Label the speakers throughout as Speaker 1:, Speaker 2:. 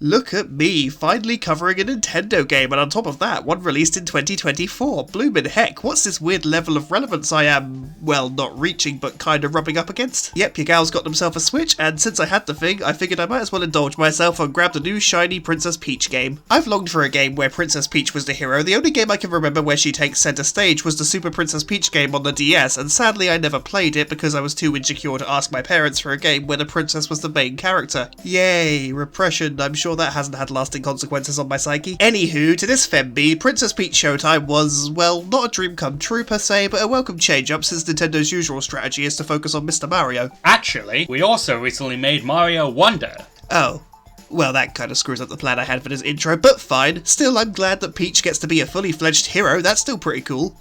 Speaker 1: Look at me, finally covering a Nintendo game, and on top of that, one released in 2024. Bloomin' heck, what's this weird level of relevance I am, well, not reaching, but kind of rubbing up against? Yep, your gal's got themselves a Switch, and since I had the thing, I figured I might as well indulge myself and grab the new shiny Princess Peach game. I've longed for a game where Princess Peach was the hero. The only game I can remember where she takes centre stage was the Super Princess Peach game on the DS, and sadly I never played it because I was too insecure to ask my parents for a game where the princess was the main character. Yay, repression. I'm sure that hasn't had lasting consequences on my psyche. Anywho, to this femby, Princess Peach Showtime was, well, not a dream come true per se, but a welcome change up since Nintendo's usual strategy is to focus on Mr. Mario.
Speaker 2: Actually, we also recently made Mario Wonder.
Speaker 1: Oh. Well, that kind of screws up the plan I had for this intro, but fine. Still, I'm glad that Peach gets to be a fully fledged hero. That's still pretty cool.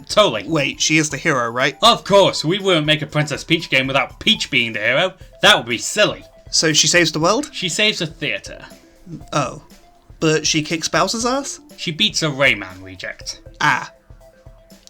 Speaker 2: Totally.
Speaker 1: Wait, she is the hero, right?
Speaker 2: Of course, we wouldn't make a Princess Peach game without Peach being the hero. That would be silly.
Speaker 1: So she saves the world?
Speaker 2: She saves the theatre.
Speaker 1: Oh. But she kicks Bowser's ass?
Speaker 2: She beats a Rayman reject.
Speaker 1: Ah.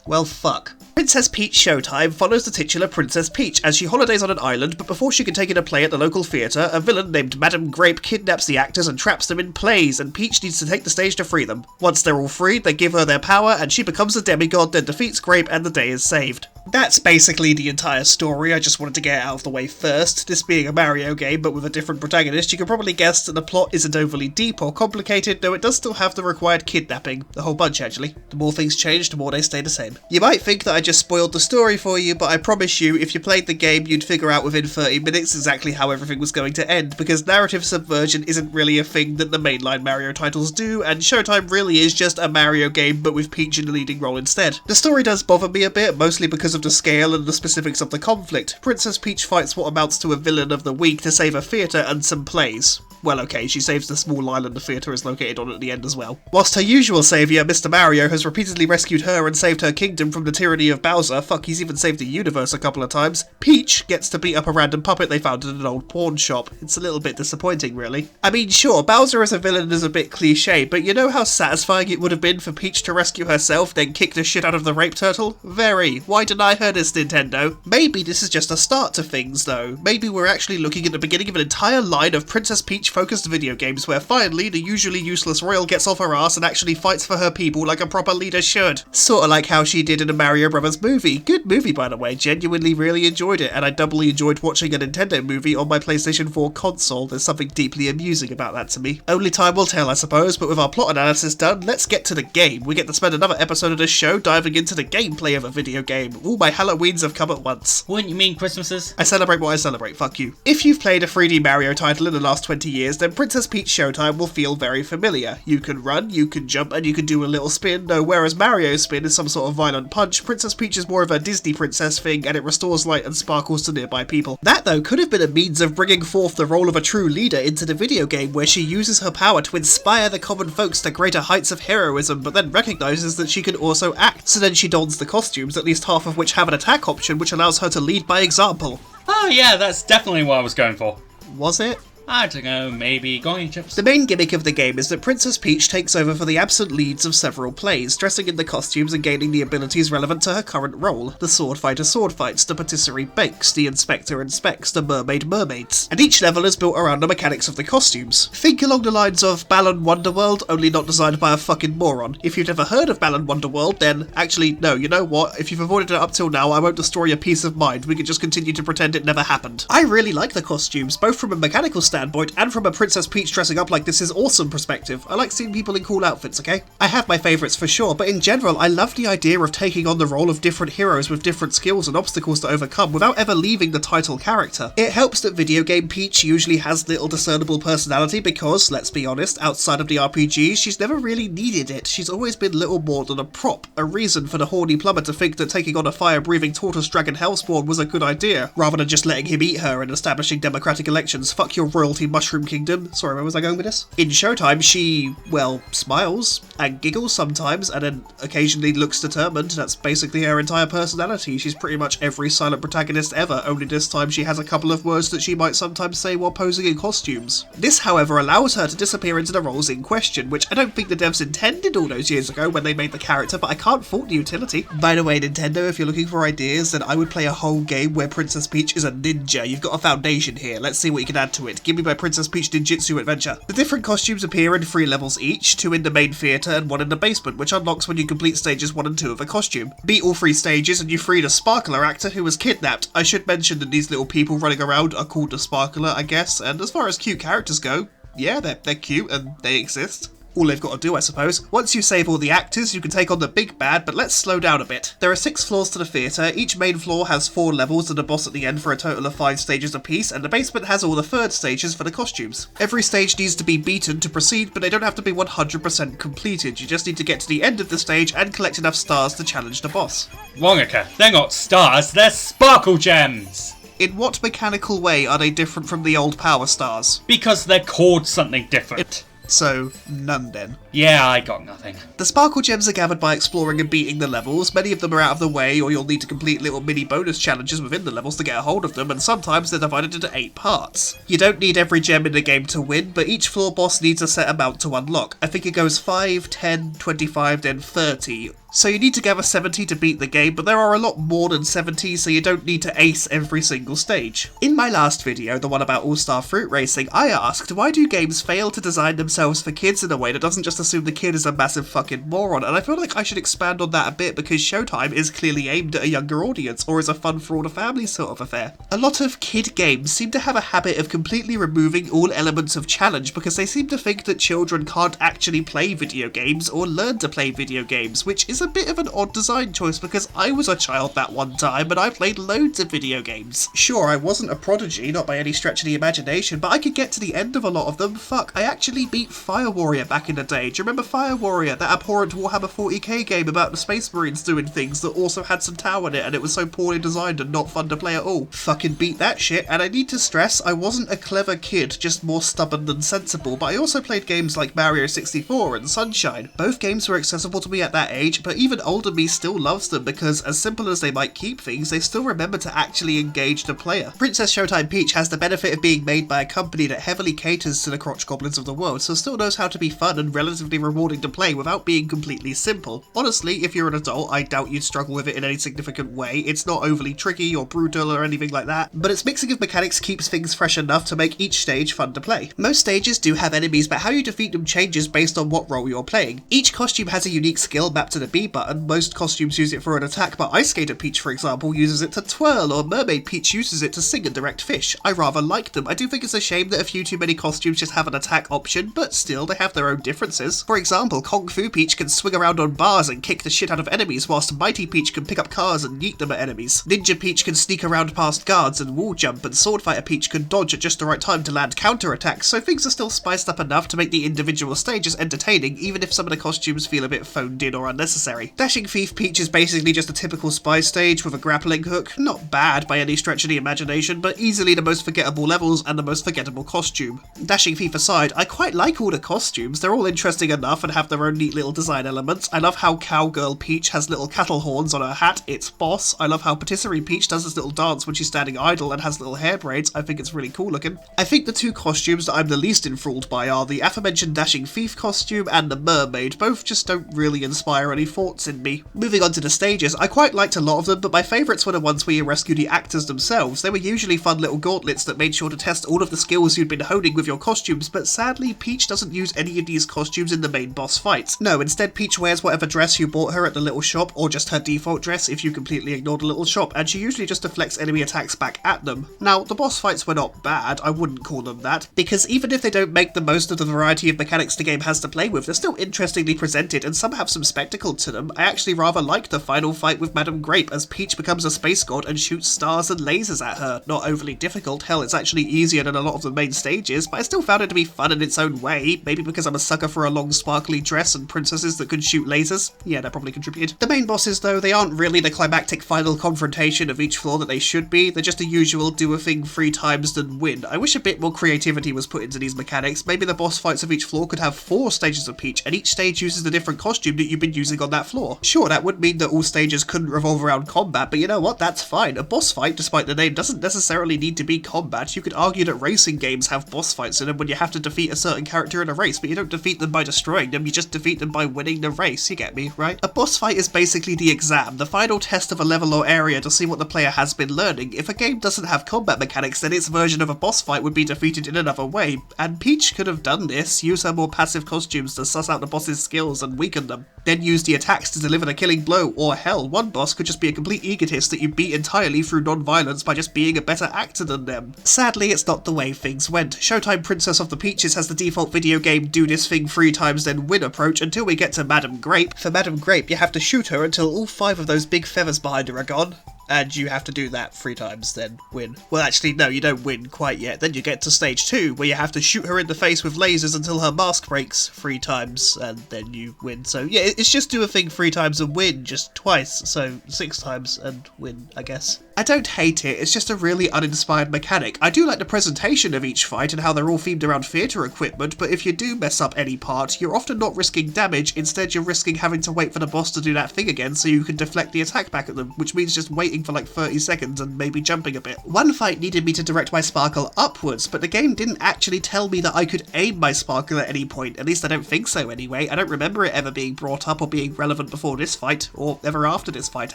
Speaker 1: Well, fuck. Princess Peach Showtime follows the titular Princess Peach as she holidays on an island, but before she can take in a play at the local theatre, a villain named Madame Grape kidnaps the actors and traps them in plays, and Peach needs to take the stage to free them. Once they're all freed, they give her their power, and she becomes a demigod, then defeats Grape, and the day is saved. That's basically the entire story. I just wanted to get it out of the way first. This being a Mario game, but with a different protagonist, you can probably guess that the plot isn't overly deep or complicated, though it does still have the required kidnapping. A whole bunch, actually. The more things change, the more they stay the same. You might think that I just spoiled the story for you, but I promise you, if you played the game, you'd figure out within 30 minutes exactly how everything was going to end, because narrative subversion isn't really a thing that the mainline Mario titles do, and Showtime really is just a Mario game, but with Peach in the leading role instead. The story does bother me a bit, mostly because of the scale and the specifics of the conflict. Princess Peach fights what amounts to a villain of the week to save a theatre and some plays. Well, okay, she saves the small island the theatre is located on at the end as well. Whilst her usual saviour, Mr. Mario, has repeatedly rescued her and saved her kingdom from the tyranny of Bowser, fuck, he's even saved the universe a couple of times, Peach gets to beat up a random puppet they found in an old pawn shop. It's a little bit disappointing, really. I mean, sure, Bowser as a villain is a bit cliché, but you know how satisfying it would have been for Peach to rescue herself, then kick the shit out of the rape turtle? Very. Why deny her this, Nintendo? Maybe this is just a start to things, though. Maybe we're actually looking at the beginning of an entire line of Princess Peach focused video games where finally the usually useless royal gets off her ass and actually fights for her people like a proper leader should. Sorta like how she did in a Mario Brothers movie. Good movie, by the way. Genuinely really enjoyed it, and I doubly enjoyed watching a Nintendo movie on my PlayStation 4 console. There's something deeply amusing about that to me. Only time will tell, I suppose, but with our plot analysis done, let's get to the game. We get to spend another episode of this show diving into the gameplay of a video game. All my Halloweens have come at once.
Speaker 2: Wouldn't you mean Christmases?
Speaker 1: I celebrate what I celebrate, fuck you. If you've played a 3D Mario title in the last 20 years, then Princess Peach Showtime will feel very familiar. You can run, you can jump, and you can do a little spin, though whereas Mario's spin is some sort of violent punch, Princess Peach is more of a Disney princess thing, and it restores light and sparkles to nearby people. That, though, could have been a means of bringing forth the role of a true leader into the video game, where she uses her power to inspire the common folks to greater heights of heroism, but then recognises that she can also act. So then she dons the costumes, at least half of which have an attack option, which allows her to lead by example.
Speaker 2: Oh yeah, that's definitely what I was going for.
Speaker 1: Was it?
Speaker 2: I don't know, maybe going chips.
Speaker 1: The main gimmick of the game is that Princess Peach takes over for the absent leads of several plays, dressing in the costumes and gaining the abilities relevant to her current role. The sword fighter sword fights, the patisserie bakes, the inspector inspects, the mermaid mermaids. And each level is built around the mechanics of the costumes. Think along the lines of Balan Wonderworld, only not designed by a fucking moron. If you've never heard of Balan Wonderworld, then actually, no, you know what? If you've avoided it up till now, I won't destroy your peace of mind. We can just continue to pretend it never happened. I really like the costumes, both from a mechanical standpoint and from a Princess Peach dressing up like this is awesome perspective. I like seeing people in cool outfits, okay? I have my favourites for sure, but in general, I love the idea of taking on the role of different heroes with different skills and obstacles to overcome without ever leaving the title character. It helps that video game Peach usually has little discernible personality because, let's be honest, outside of the RPGs, she's never really needed it. She's always been little more than a prop, a reason for the horny plumber to think that taking on a fire-breathing tortoise dragon Hellspawn was a good idea, rather than just letting him eat her and establishing democratic elections. Fuck your royalty mushroom kingdom. Sorry, where was I going with this? In Showtime, she, well, smiles and giggles sometimes and then occasionally looks determined. That's basically her entire personality. She's pretty much every silent protagonist ever, only this time she has a couple of words that she might sometimes say while posing in costumes. This, however, allows her to disappear into the roles in question, which I don't think the devs intended all those years ago when they made the character, but I can't fault the utility. By the way, Nintendo, if you're looking for ideas, then I would play a whole game where Princess Peach is a ninja. You've got a foundation here. Let's see what you can add to it. Gimme My Princess Peach Ninjutsu Adventure. The different costumes appear in 3 levels each, 2 in the main theatre and 1 in the basement, which unlocks when you complete stages 1 and 2 of a costume. Beat all 3 stages and you freed a sparkler actor who was kidnapped. I should mention that these little people running around are called a sparkler, I guess, and as far as cute characters go, yeah, they're cute and they exist. All they've got to do, I suppose. Once you save all the actors, you can take on the big bad, but let's slow down a bit. There are 6 floors to the theatre, each main floor has 4 levels and a boss at the end for a total of 5 stages apiece, and the basement has all the 3rd stages for the costumes. Every stage needs to be beaten to proceed, but they don't have to be 100% completed, you just need to get to the end of the stage and collect enough stars to challenge the boss.
Speaker 2: Wongaka, they're not stars, they're sparkle gems!
Speaker 1: In what mechanical way are they different from the old power stars?
Speaker 2: Because they're called something different.
Speaker 1: So, none then.
Speaker 2: Yeah, I got nothing.
Speaker 1: The sparkle gems are gathered by exploring and beating the levels. Many of them are out of the way, or you'll need to complete little mini bonus challenges within the levels to get a hold of them, and sometimes they're divided into 8 parts. You don't need every gem in the game to win, but each floor boss needs a set amount to unlock. I think it goes 5, 10, 25, then 30. So you need to gather 70 to beat the game, but there are a lot more than 70, so you don't need to ace every single stage. In my last video, the one about All-Star Fruit Racing, I asked, why do games fail to design themselves for kids in a way that doesn't just assume the kid is a massive fucking moron? And I feel like I should expand on that a bit, because Showtime is clearly aimed at a younger audience, or is a fun for all the family sort of affair. A lot of kid games seem to have a habit of completely removing all elements of challenge, because they seem to think that children can't actually play video games, or learn to play video games, which is a bit of an odd design choice because I was a child that one time and I played loads of video games. Sure, I wasn't a prodigy, not by any stretch of the imagination, but I could get to the end of a lot of them. Fuck, I actually beat Fire Warrior back in the day. Do you remember Fire Warrior, that abhorrent Warhammer 40k game about the Space Marines doing things that also had some tower in it and it was so poorly designed and not fun to play at all? Fucking beat that shit, and I need to stress I wasn't a clever kid, just more stubborn than sensible, but I also played games like Mario 64 and Sunshine. Both games were accessible to me at that age, but even older me still loves them because, as simple as they might keep things, they still remember to actually engage the player. Princess Showtime Peach has the benefit of being made by a company that heavily caters to the crotch goblins of the world, so still knows how to be fun and relatively rewarding to play without being completely simple. Honestly, if you're an adult, I doubt you'd struggle with it in any significant way. It's not overly tricky or brutal or anything like that, but its mixing of mechanics keeps things fresh enough to make each stage fun to play. Most stages do have enemies, but how you defeat them changes based on what role you're playing. Each costume has a unique skill mapped to the B button. Most costumes use it for an attack, but Ice Skater Peach, for example, uses it to twirl, or Mermaid Peach uses it to sing and direct fish. I rather like them. I do think it's a shame that a few too many costumes just have an attack option, but still, they have their own differences. For example, Kung Fu Peach can swing around on bars and kick the shit out of enemies, whilst Mighty Peach can pick up cars and yeet them at enemies. Ninja Peach can sneak around past guards and wall jump, and Sword Fighter Peach can dodge at just the right time to land counter-attacks, so things are still spiced up enough to make the individual stages entertaining, even if some of the costumes feel a bit phoned in or unnecessary. Dashing Thief Peach is basically just a typical spy stage with a grappling hook. Not bad by any stretch of the imagination, but easily the most forgettable levels and the most forgettable costume. Dashing Thief aside, I quite like all the costumes. They're all interesting enough and have their own neat little design elements. I love how Cowgirl Peach has little cattle horns on her hat, it's boss. I love how Patisserie Peach does this little dance when she's standing idle and has little hair braids. I think it's really cool looking. I think the two costumes that I'm the least enthralled by are the aforementioned Dashing Thief costume and the Mermaid. Both just don't really inspire any thoughts in me. Moving on to the stages, I quite liked a lot of them, but my favourites were the ones where you rescue the actors themselves. They were usually fun little gauntlets that made sure to test all of the skills you'd been honing with your costumes, but sadly Peach doesn't use any of these costumes in the main boss fights. No, instead Peach wears whatever dress you bought her at the little shop, or just her default dress if you completely ignore the little shop, and she usually just deflects enemy attacks back at them. Now, the boss fights were not bad, I wouldn't call them that, because even if they don't make the most of the variety of mechanics the game has to play with, they're still interestingly presented and some have some spectacle to them. I actually rather like the final fight with Madame Grape as Peach becomes a space god and shoots stars and lasers at her. Not overly difficult, hell it's actually easier than a lot of the main stages, but I still found it to be fun in its own way, maybe because I'm a sucker for a long sparkly dress and princesses that can shoot lasers. Yeah, that probably contributed. The main bosses though, they aren't really the climactic final confrontation of each floor that they should be, they're just a usual do a thing 3 times then win. I wish a bit more creativity was put into these mechanics. Maybe the boss fights of each floor could have 4 stages of Peach, and each stage uses a different costume that you've been using on that combat floor. Sure, that would mean that all stages couldn't revolve around combat, but you know what, that's fine. A boss fight, despite the name, doesn't necessarily need to be combat. You could argue that racing games have boss fights in them when you have to defeat a certain character in a race, but you don't defeat them by destroying them, you just defeat them by winning the race, you get me, right? A boss fight is basically the exam, the final test of a level or area to see what the player has been learning. If a game doesn't have combat mechanics, then its version of a boss fight would be defeated in another way, and Peach could have done this, use her more passive costumes to suss out the boss's skills and weaken them, then use the attacks to deliver the killing blow, or hell, one boss could just be a complete egotist that you beat entirely through non-violence by just being a better actor than them. Sadly, it's not the way things went. Showtime Princess of the Peaches has the default video game do this thing 3 times then win approach until we get to Madam Grape. For Madam Grape, you have to shoot her until all 5 of those big feathers behind her are gone. And you have to do that 3 times, then win. Well, actually, no, you don't win quite yet. Then you get to stage 2, where you have to shoot her in the face with lasers until her mask breaks 3 times, and then you win. So, yeah, it's just do a thing 3 times and win, just twice. So, 6 times and win, I guess. I don't hate it, it's just a really uninspired mechanic. I do like the presentation of each fight and how they're all themed around theatre equipment, but if you do mess up any part, you're often not risking damage, instead you're risking having to wait for the boss to do that thing again so you can deflect the attack back at them, which means just waiting for like 30 seconds and maybe jumping a bit. One fight needed me to direct my sparkle upwards, but the game didn't actually tell me that I could aim my sparkle at any point, at least I don't think so anyway. I don't remember it ever being brought up or being relevant before this fight, or ever after this fight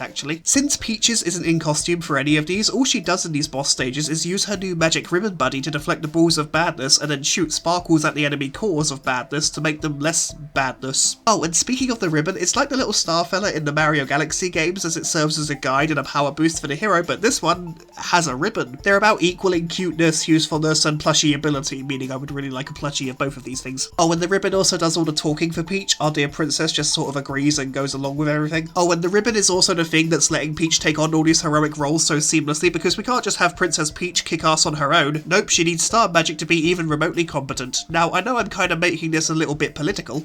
Speaker 1: actually. Since Peaches isn't in costume for any of these, all she does in these boss stages is use her new magic ribbon buddy to deflect the balls of badness and then shoot sparkles at the enemy cores of badness to make them less badness. Oh, and speaking of the ribbon, it's like the little star fella in the Mario Galaxy games as it serves as a guide and a power boost for the hero, but this one has a ribbon. They're about equaling cuteness, usefulness, and plushie ability, meaning I would really like a plushie of both of these things. Oh, and the ribbon also does all the talking for Peach. Our dear princess just sort of agrees and goes along with everything. Oh, and the ribbon is also the thing that's letting Peach take on all these heroic roles so seamlessly, because we can't just have Princess Peach kick ass on her own. Nope, she needs star magic to be even remotely competent. Now, I know I'm kind of making this a little bit political.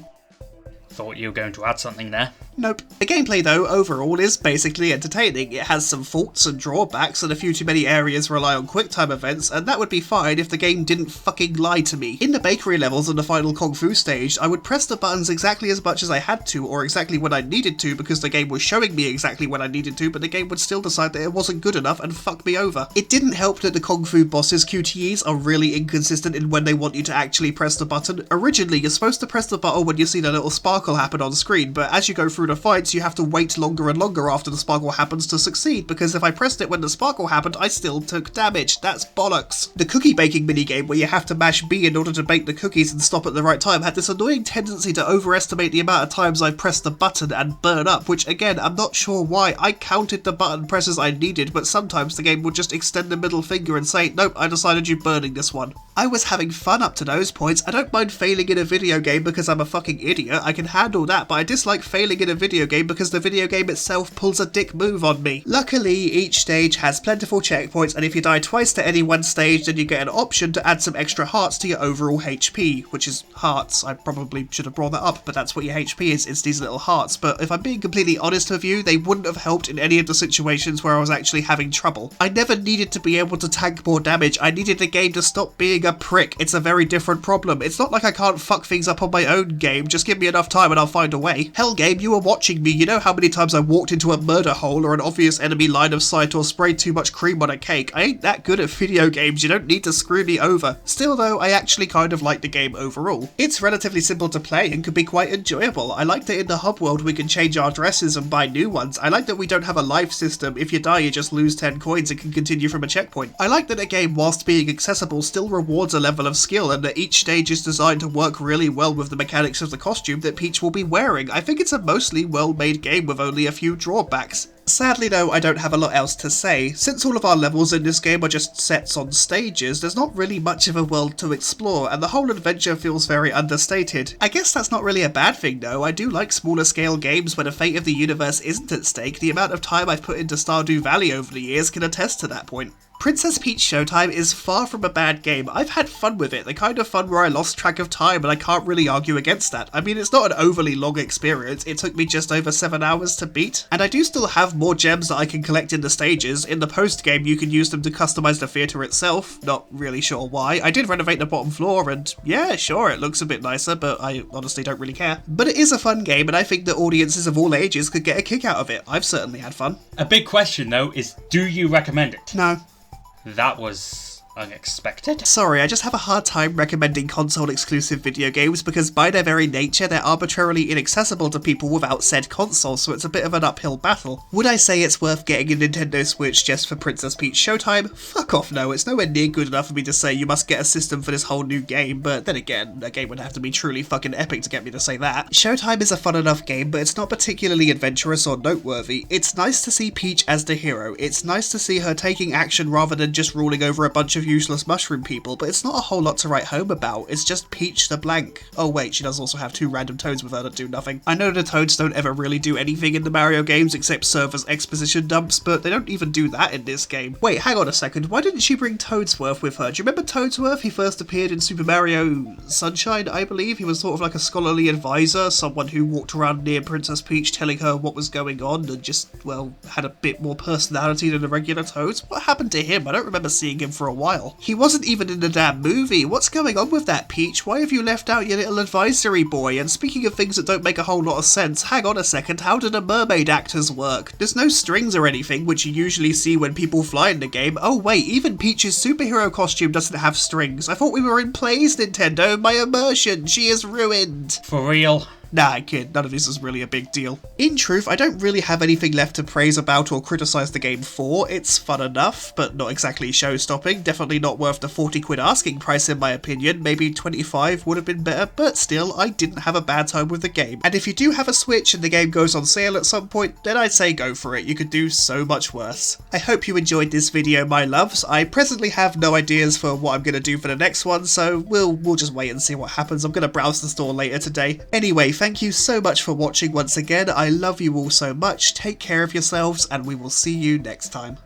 Speaker 2: Thought you were going to add something there.
Speaker 1: Nope. The gameplay though, overall, is basically entertaining. It has some faults and drawbacks, and a few too many areas rely on quick-time events, and that would be fine if the game didn't fucking lie to me. In the bakery levels and the final Kung Fu stage, I would press the buttons exactly as much as I had to, or exactly when I needed to, because the game was showing me exactly when I needed to, but the game would still decide that it wasn't good enough and fuck me over. It didn't help that the Kung Fu bosses' QTEs are really inconsistent in when they want you to actually press the button. Originally, you're supposed to press the button when you see the little sparkle happen on screen, but as you go through the fights, you have to wait longer and longer after the sparkle happens to succeed, because if I pressed it when the sparkle happened, I still took damage. That's bollocks. The cookie baking minigame, where you have to mash B in order to bake the cookies and stop at the right time, had this annoying tendency to overestimate the amount of times I pressed the button and burn up, which again, I'm not sure why. I counted the button presses I needed, but sometimes the game would just extend the middle finger and say, nope, I decided you're burning this one. I was having fun up to those points. I don't mind failing in a video game because I'm a fucking idiot. I can handle that, but I dislike failing in a video game because the video game itself pulls a dick move on me. Luckily, each stage has plentiful checkpoints, and if you die twice to any one stage, then you get an option to add some extra hearts to your overall HP, which is hearts. I probably should have brought that up, but that's what your HP is, it's these little hearts. But if I'm being completely honest with you, they wouldn't have helped in any of the situations where I was actually having trouble. I never needed to be able to tank more damage. I needed the game to stop being a prick. It's a very different problem. It's not like I can't fuck things up on my own game, just give me enough time and I'll find a way. Hell game, you were watching me, you know how many times I walked into a murder hole or an obvious enemy line of sight or sprayed too much cream on a cake. I ain't that good at video games, you don't need to screw me over. Still though, I actually kind of like the game overall. It's relatively simple to play and can be quite enjoyable. I like that in the hub world we can change our dresses and buy new ones. I like that we don't have a life system. If you die you just lose 10 coins and can continue from a checkpoint. I like that the game, whilst being accessible, still rewards a level of skill, and that each stage is designed to work really well with the mechanics of the costume that Peach will be wearing. I think it's a mostly well-made game with only a few drawbacks. Sadly though, I don't have a lot else to say. Since all of our levels in this game are just sets on stages, there's not really much of a world to explore, and the whole adventure feels very understated. I guess that's not really a bad thing though. I do like smaller scale games where the fate of the universe isn't at stake. The amount of time I've put into Stardew Valley over the years can attest to that point. Princess Peach Showtime is far from a bad game. I've had fun with it, the kind of fun where I lost track of time, and I can't really argue against that. I mean, it's not an overly long experience, it took me just over 7 hours to beat, and I do still have more gems that I can collect in the stages. In the post-game, you can use them to customize the theatre itself. Not really sure why. I did renovate the bottom floor, and yeah, sure, it looks a bit nicer, but I honestly don't really care. But it is a fun game, and I think that audiences of all ages could get a kick out of it. I've certainly had fun.
Speaker 2: A big question, though, is do you recommend it?
Speaker 1: No.
Speaker 2: That was unexpected.
Speaker 1: Sorry, I just have a hard time recommending console-exclusive video games because by their very nature, they're arbitrarily inaccessible to people without said console, so it's a bit of an uphill battle. Would I say it's worth getting a Nintendo Switch just for Princess Peach Showtime? Fuck off, no. It's nowhere near good enough for me to say you must get a system for this whole new game, but then again, a game would have to be truly fucking epic to get me to say that. Showtime is a fun enough game, but it's not particularly adventurous or noteworthy. It's nice to see Peach as the hero. It's nice to see her taking action rather than just ruling over a bunch of useless mushroom people, but it's not a whole lot to write home about. It's just Peach the blank. Oh wait, she does also have 2 random toads with her that do nothing. I know the toads don't ever really do anything in the Mario games except serve as exposition dumps, but they don't even do that in this game. Wait, hang on a second, why didn't she bring Toadsworth with her? Do you remember Toadsworth? He first appeared in Super Mario Sunshine, I believe. He was sort of like a scholarly advisor, someone who walked around near Princess Peach telling her what was going on and just, well, had a bit more personality than the regular Toads. What happened to him? I don't remember seeing him for a while. He wasn't even in the damn movie. What's going on with that, Peach? Why have you left out your little advisory boy? And speaking of things that don't make a whole lot of sense, hang on a second, how do the mermaid actors work? There's no strings or anything, which you usually see when people fly in the game. Oh wait, even Peach's superhero costume doesn't have strings. I thought we were in plays, Nintendo. My immersion, she is ruined.
Speaker 2: For real?
Speaker 1: Nah, kid, none of this is really a big deal. In truth, I don't really have anything left to praise about or criticise the game for. It's fun enough, but not exactly show-stopping. Definitely not worth the 40 quid asking price in my opinion. Maybe 25 would have been better, but still, I didn't have a bad time with the game. And if you do have a Switch and the game goes on sale at some point, then I'd say go for it. You could do so much worse. I hope you enjoyed this video, my loves. I presently have no ideas for what I'm going to do for the next one, so we'll just wait and see what happens. I'm going to browse the store later today. Anyway, thank you so much for watching once again. I love you all so much. Take care of yourselves, and we will see you next time.